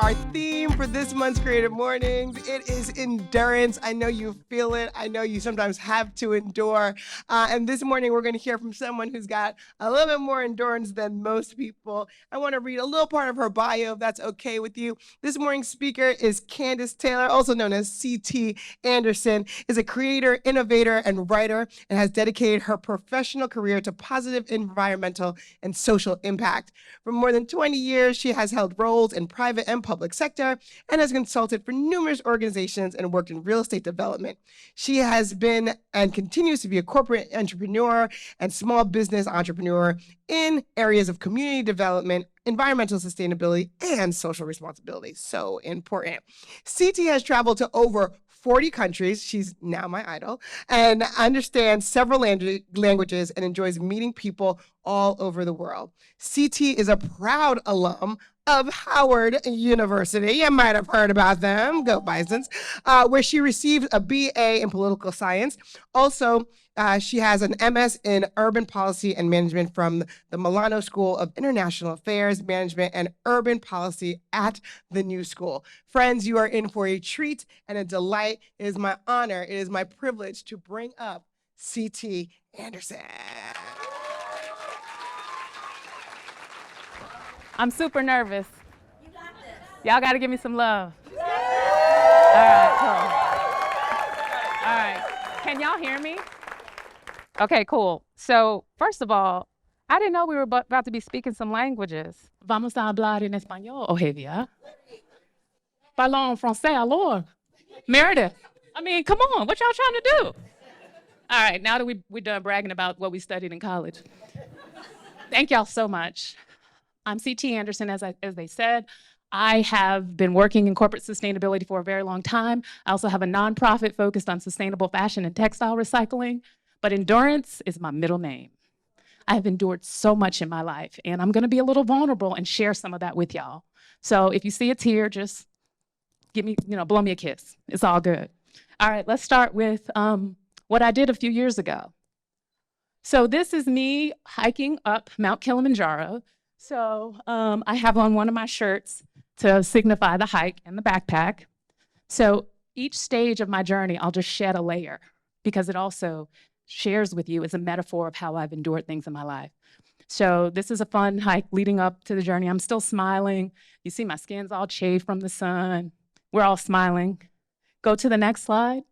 Our theme for this month's Creative Mornings, it is endurance. I know you feel it. I know you sometimes have to endure. And this morning, we're going to hear from someone who's got a little bit more endurance than most people. I want to read a little part of her bio, if that's okay with you. This morning's speaker is Candace Taylor, also known as C.T. Anderson, is a creator, innovator, and writer, and has dedicated her professional career to positive environmental and social impact. For more than 20 years, she has held roles in private and public sector and has consulted for numerous organizations and worked in real estate development. She has been and continues to be a corporate entrepreneur and small business entrepreneur in areas of community development, environmental sustainability, and social responsibility. So important. CT has traveled to over 40 countries. She's now my idol, and understands several languages and enjoys meeting people all over the world. CT is a proud alum of Howard University. You might have heard about them, go Bisons, where she received a BA in political science. Also, she has an MS in urban policy and management from the Milano School of International Affairs, Management, and Urban Policy at the New School. Friends, you are in for a treat and a delight. It is my honor, it is my privilege to bring up C.T. Anderson. I'm super nervous. You got this. Y'all got to give me some love. All right, cool. All right. Can y'all hear me? Okay, cool. So, first of all, I didn't know we were about to be speaking some languages. Vamos a hablar en español, Ojevia. Parlons en français, alors. Meredith, I mean, come on, what y'all trying to do? All right, now that we're done bragging about what we studied in college. Thank y'all so much. I'm C.T. Anderson, as they said. I have been working in corporate sustainability for a very long time. I also have a nonprofit focused on sustainable fashion and textile recycling, but endurance is my middle name. I have endured so much in my life, and I'm gonna be a little vulnerable and share some of that with y'all. So if you see a tear, just give me, blow me a kiss. It's all good. All right, let's start with what I did a few years ago. So this is me hiking up Mount Kilimanjaro. So I have on one of my shirts to signify the hike and the backpack. So each stage of my journey, I'll just shed a layer because it also shares with you as a metaphor of how I've endured things in my life. So this is a fun hike leading up to the journey. I'm still smiling. You see my skin's all chafed from the sun. We're all smiling. Go to the next slide,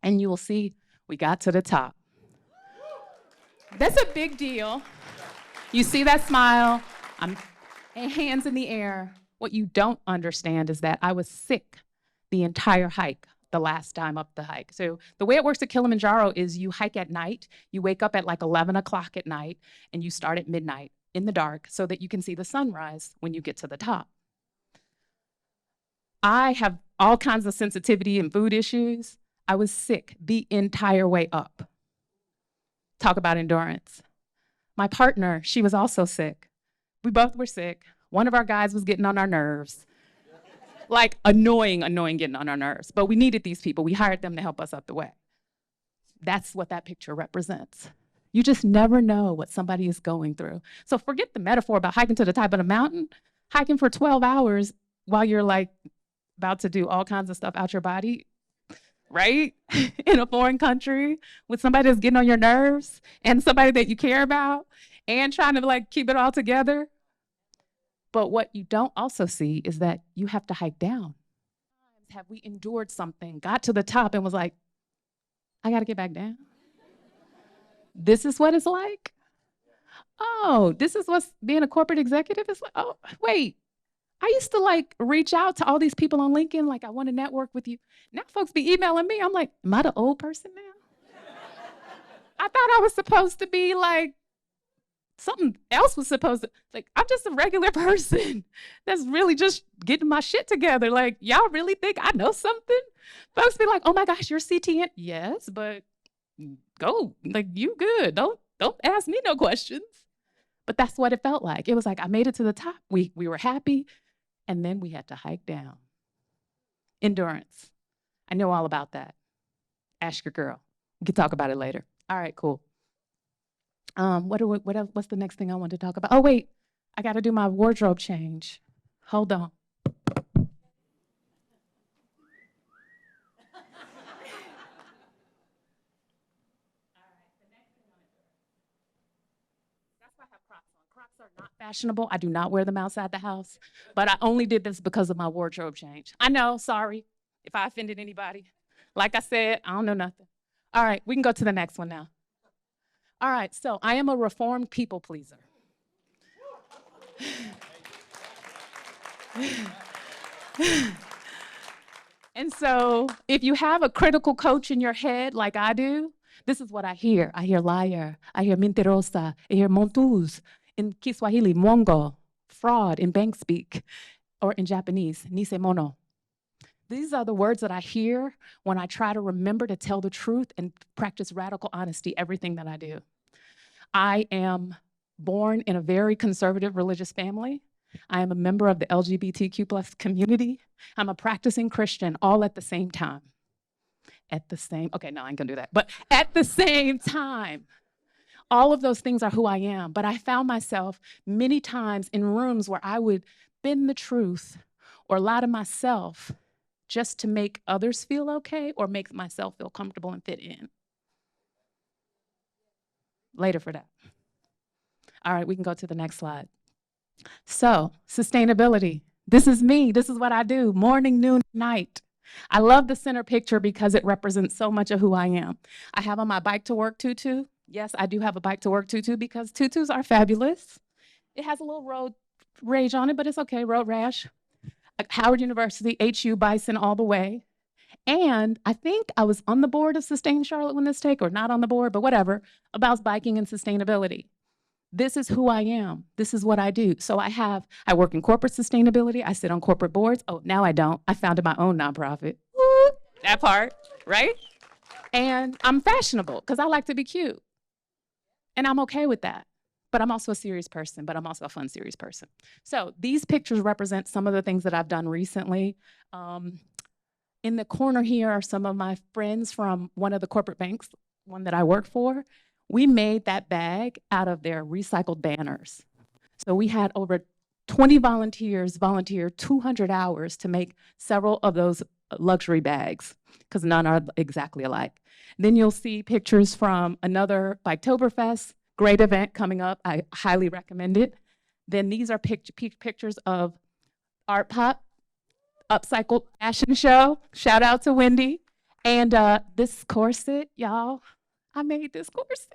and you will see we got to the top. That's a big deal. You see that smile, I'm hands in the air. What you don't understand is that I was sick the entire hike, the last time up the hike. So the way it works at Kilimanjaro is you hike at night, you wake up at like 11 o'clock at night, and you start at midnight in the dark so that you can see the sunrise when you get to the top. I have all kinds of sensitivity and food issues. I was sick the entire way up. Talk about endurance. My partner, she was also sick. We both were sick. One of our guys was getting on our nerves. Like annoying getting on our nerves. But we needed these people. We hired them to help us up the way. That's what that picture represents. You just never know what somebody is going through. So forget the metaphor about hiking to the top of a mountain. Hiking for 12 hours while you're like about to do all kinds of stuff out your body, right? In a foreign country with somebody that's getting on your nerves and somebody that you care about and trying to like keep it all together. But what you don't also see is that you have to hike down. Have we endured something, got to the top and was like, I gotta get back down? This is what it's like? Oh, this is what's being a corporate executive is like? Oh, wait. I used to like reach out to all these people on LinkedIn, like I want to network with you. Now folks be emailing me. I'm like, am I the old person now? I thought I was supposed to be like, something else was supposed to, like, I'm just a regular person that's really just getting my shit together. Like, y'all really think I know something? Folks be like, oh my gosh, you're CTN. Yes, but go, like, you good. Don't ask me no questions. But that's what it felt like. It was like I made it to the top. We were happy. And then we had to hike down. Endurance. I know all about that. Ask your girl. We can talk about it later. All right, cool. What's the next thing I want to talk about? Oh, wait. I got to do my wardrobe change. Hold on. fashionable. I do not wear them outside the house, but I only did this because of my wardrobe change. I know, sorry if I offended anybody. Like I said, I don't know nothing. All right, we can go to the next one now. All right, so I am a reformed people pleaser. And so if you have a critical coach in your head like I do, this is what I hear. I hear liar. I hear mentirosa. I hear montuz. In Kiswahili, mongo, fraud in bank speak, or in Japanese, nisemono. These are the words that I hear when I try to remember to tell the truth and practice radical honesty, everything that I do. I am born in a very conservative religious family. I am a member of the LGBTQ plus community. I'm a practicing Christian all at the same time. Okay, no, I ain't gonna do that. But at the same time, all of those things are who I am. But I found myself many times in rooms where I would bend the truth or lie to myself just to make others feel okay or make myself feel comfortable and fit in. Later for that. All right, we can go to the next slide. So, sustainability. This is me. This is what I do, morning, noon, night. I love the center picture because it represents so much of who I am. I have on my bike to work tutu. Yes, I do have a bike to work tutu because tutus are fabulous. It has a little road rage on it, but it's okay, road rash. Howard University, HU, Bison all the way. And I think I was on the board of Sustain Charlotte when this take, or not on the board, but whatever, about biking and sustainability. This is who I am. This is what I do. So I work in corporate sustainability. I sit on corporate boards. Oh, now I don't. I founded my own nonprofit. Woo, that part, right? And I'm fashionable because I like to be cute. And I'm okay with that. But I'm also a serious person, but I'm also a fun, serious person. So these pictures represent some of the things that I've done recently. In the corner here are some of my friends from one of the corporate banks, one that I work for. We made that bag out of their recycled banners. So we had over 20 volunteers volunteer 200 hours to make several of those luxury bags, because none are exactly alike. Then you'll see pictures from another Biketoberfest, great event coming up. I highly recommend it. Then these are pictures of Art Pop, upcycled fashion show. Shout out to Wendy. And this corset, y'all, I made this corset.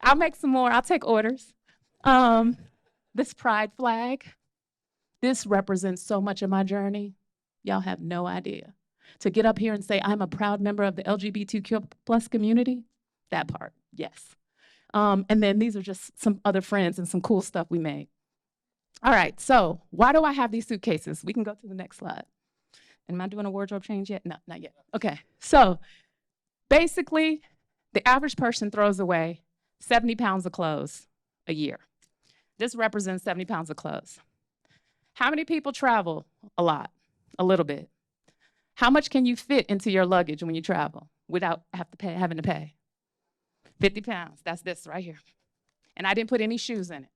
I'll make some more. I'll take orders. This pride flag, this represents so much of my journey. Y'all have no idea. To get up here and say I'm a proud member of the LGBTQ plus community, that part, yes. And then these are just some other friends and some cool stuff we made. All right, so why do I have these suitcases? We can go to the next slide. Am I doing a wardrobe change yet? No, not yet. Okay, so basically, the average person throws away 70 pounds of clothes a year. This represents 70 pounds of clothes. How many people travel? A lot, a little bit. How much can you fit into your luggage when you travel without having to pay? 50 pounds, that's this right here. And I didn't put any shoes in it,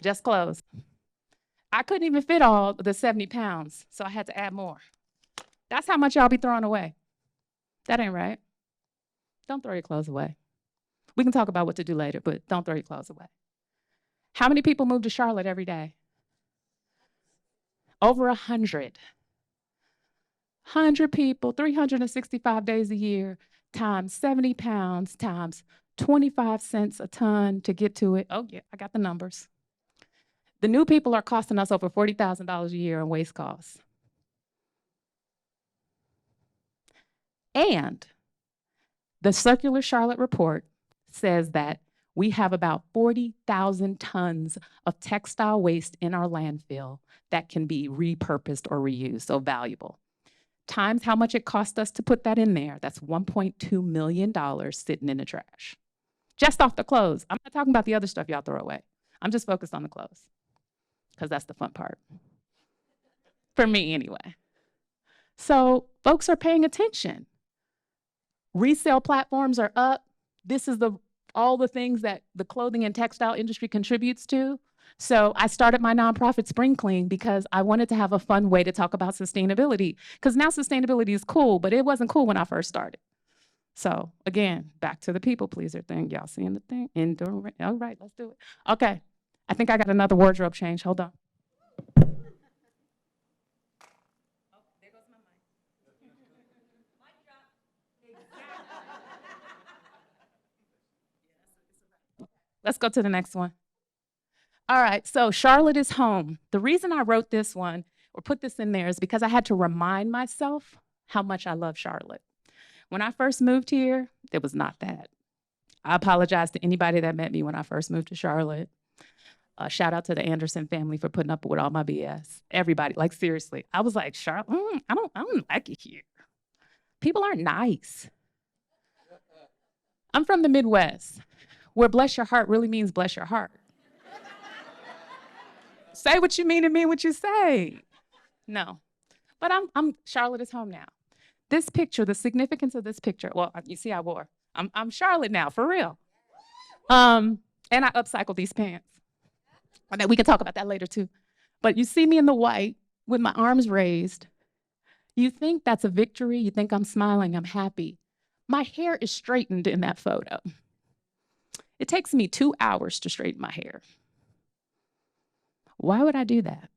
just clothes. I couldn't even fit all the 70 pounds, so I had to add more. That's how much y'all be throwing away. That ain't right. Don't throw your clothes away. We can talk about what to do later, but don't throw your clothes away. How many people move to Charlotte every day? Over 100. 100 people, 365 days a year, times 70 pounds, times 25 cents a ton to get to it. Oh yeah, I got the numbers. The new people are costing us over $40,000 a year in waste costs. And the Circular Charlotte report says that we have about 40,000 tons of textile waste in our landfill that can be repurposed or reused, so valuable. Times how much it cost us to put that in there, that's $1.2 million sitting in the trash. Just off the clothes. I'm not talking about the other stuff y'all throw away. I'm just focused on the clothes, because that's the fun part. For me, anyway. So folks are paying attention. Resale platforms are up. This is all the things that the clothing and textile industry contributes to. So I started my nonprofit Spring Clean because I wanted to have a fun way to talk about sustainability. Because now sustainability is cool, but it wasn't cool when I first started. So again, back to the people pleaser thing. Y'all seeing the thing? Enduring. All right, let's do it. Okay. I think I got another wardrobe change. Hold on. Let's go to the next one. All right, so Charlotte is home. The reason I wrote this one or put this in there is because I had to remind myself how much I love Charlotte. When I first moved here, it was not that. I apologize to anybody that met me when I first moved to Charlotte. Shout out to the Anderson family for putting up with all my BS. Everybody, like seriously, I was like, Charlotte, I don't like it here. People aren't nice. I'm from the Midwest, where bless your heart really means bless your heart. Say what you mean and mean what you say. No, but I'm Charlotte is home now. This picture, the significance of this picture. Well, you see, I wore. I'm Charlotte now, for real. And I upcycled these pants. And we can talk about that later too. But you see me in the white with my arms raised. You think that's a victory. You think I'm smiling. I'm happy. My hair is straightened in that photo. It takes me 2 hours to straighten my hair. Why would I do that?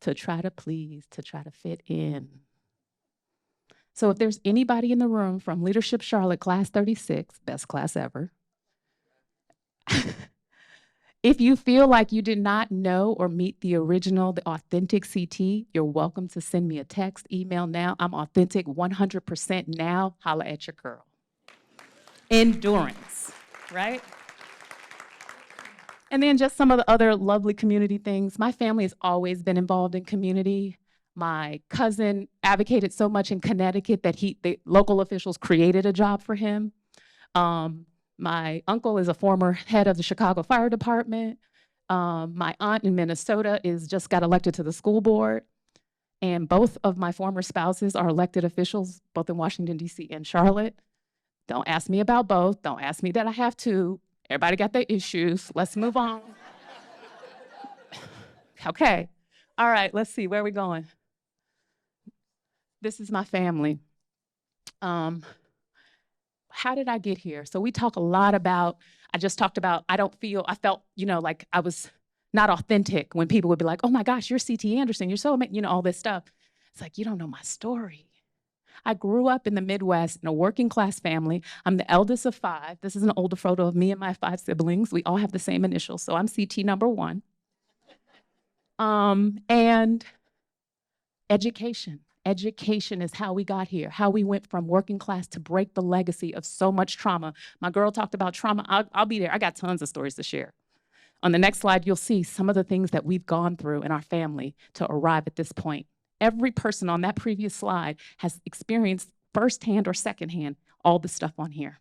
To try to please, to try to fit in. So if there's anybody in the room from Leadership Charlotte, class 36, best class ever, if you feel like you did not know or meet the original, the authentic CT, you're welcome to send me a text, email now. I'm authentic 100% now. Holla at your girl. Endurance, right? And then just some of the other lovely community things. My family has always been involved in community. My cousin advocated so much in Connecticut that the local officials created a job for him. My uncle is a former head of the Chicago Fire Department. My aunt in Minnesota just got elected to the school board. And both of my former spouses are elected officials, both in Washington, D.C. and Charlotte. Don't ask me about both. Don't ask me that I have to. Everybody got their issues. Let's move on. Okay. All right, let's see. Where are we going? This is my family. How did I get here? So we talk a lot about, I just talked about, I felt, like I was not authentic when people would be like, oh my gosh, you're C.T. Anderson. You're so, all this stuff. It's like, you don't know my story. I grew up in the Midwest in a working class family. I'm the eldest of 5. This is an older photo of me and my 5 siblings. We all have the same initials, so I'm CT number 1. And education. Education is how we got here, how we went from working class to break the legacy of so much trauma. My girl talked about trauma. I'll be there. I got tons of stories to share. On the next slide, you'll see some of the things that we've gone through in our family to arrive at this point. Every person on that previous slide has experienced firsthand or secondhand all the stuff on here.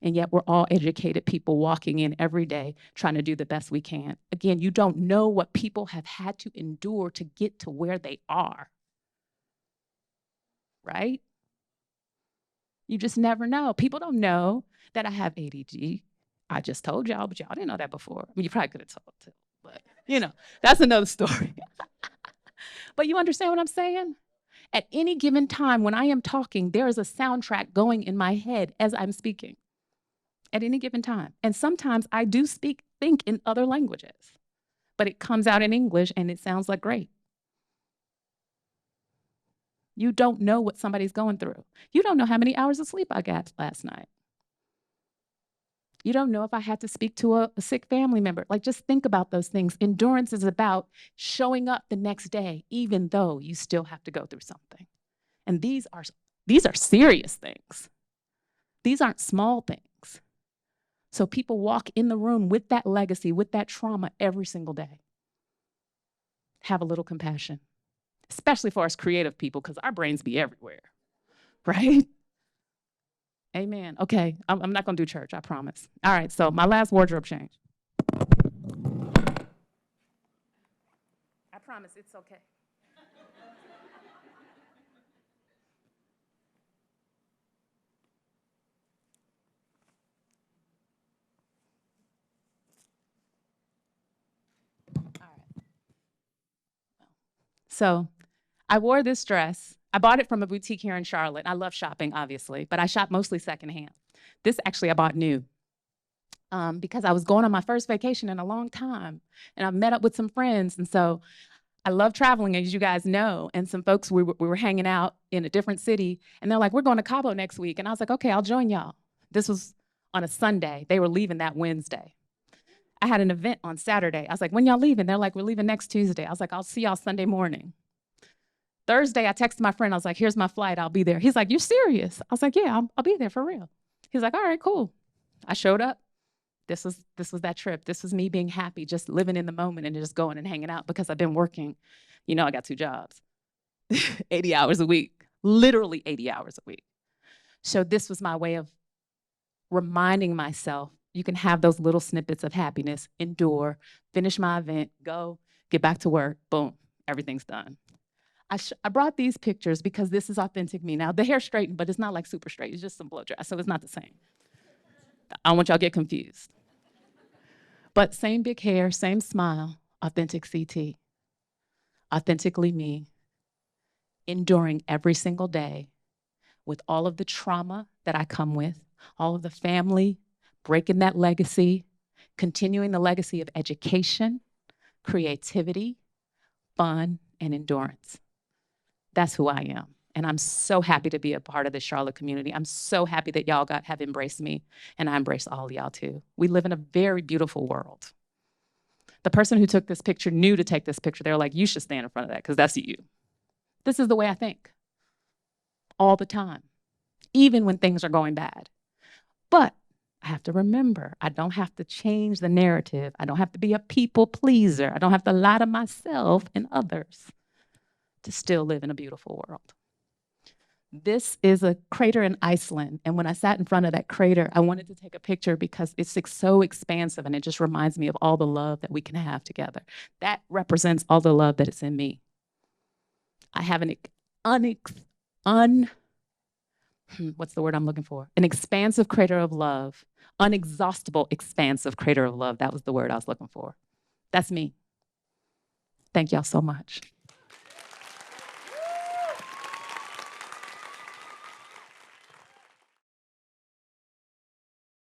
And yet we're all educated people walking in every day trying to do the best we can. Again, you don't know what people have had to endure to get to where they are, right? You just never know. People don't know that I have ADD. I just told y'all, but y'all didn't know that before. I mean, you probably could have told too, but that's another story. But you understand what I'm saying? At any given time when I am talking, there is a soundtrack going in my head as I'm speaking. At any given time. And sometimes I do think in other languages, but it comes out in English and it sounds like great. You don't know what somebody's going through. You don't know how many hours of sleep I got last night. You don't know if I had to speak to a sick family member. Like, just think about those things. Endurance is about showing up the next day, even though you still have to go through something. And these are serious things. These aren't small things. So people walk in the room with that legacy, with that trauma every single day. Have a little compassion, especially for us creative people, because our brains be everywhere, right? Amen. Okay, I'm not gonna do church, I promise. All right, so my last wardrobe change. I promise it's okay. All right. So I wore this dress. I bought it from a boutique here in Charlotte. I love shopping, obviously, but I shop mostly secondhand. This actually I bought new because I was going on my first vacation in a long time, and I met up with some friends, and so I love traveling, as you guys know. And some folks, we were hanging out in a different city, and they're like, "We're going to Cabo next week," and I was like, "Okay, I'll join y'all." This was on a Sunday. They were leaving that Wednesday. I had an event on Saturday. I was like, "When y'all leaving?" They're like, "We're leaving next Tuesday." I was like, "I'll see y'all Sunday morning." Thursday, I texted my friend. I was like, "Here's my flight. I'll be there." He's like, "You serious?" I was like, "Yeah, I'll be there for real." He's like, "All right, cool." I showed up. This was that trip. This was me being happy, just living in the moment and just going and hanging out because I've been working. You know, I got 2 jobs, 80 hours a week, literally 80 hours a week. So this was my way of reminding myself you can have those little snippets of happiness, endure, finish my event, go, get back to work, boom, everything's done. I brought these pictures because this is authentic me. Now, the hair's straightened, but it's not like super straight. It's just some blow dry, so it's not the same. I don't want y'all to get confused. But same big hair, same smile, authentic CT, authentically me, enduring every single day with all of the trauma that I come with, all of the family, breaking that legacy, continuing the legacy of education, creativity, fun, and endurance. That's who I am. And I'm so happy to be a part of the Charlotte community. I'm so happy that y'all have embraced me, and I embrace all y'all too. We live in a very beautiful world. The person who took this picture knew to take this picture. They were like, "You should stand in front of that because that's you." This is the way I think all the time, even when things are going bad. But I have to remember, I don't have to change the narrative. I don't have to be a people pleaser. I don't have to lie to myself and others to still live in a beautiful world. This is a crater in Iceland. And when I sat in front of that crater, I wanted to take a picture because it's so expansive and it just reminds me of all the love that we can have together. That represents all the love that is in me. I have what's the word I'm looking for? An expansive crater of love, unexhaustible expansive crater of love. That was the word I was looking for. That's me. Thank y'all so much.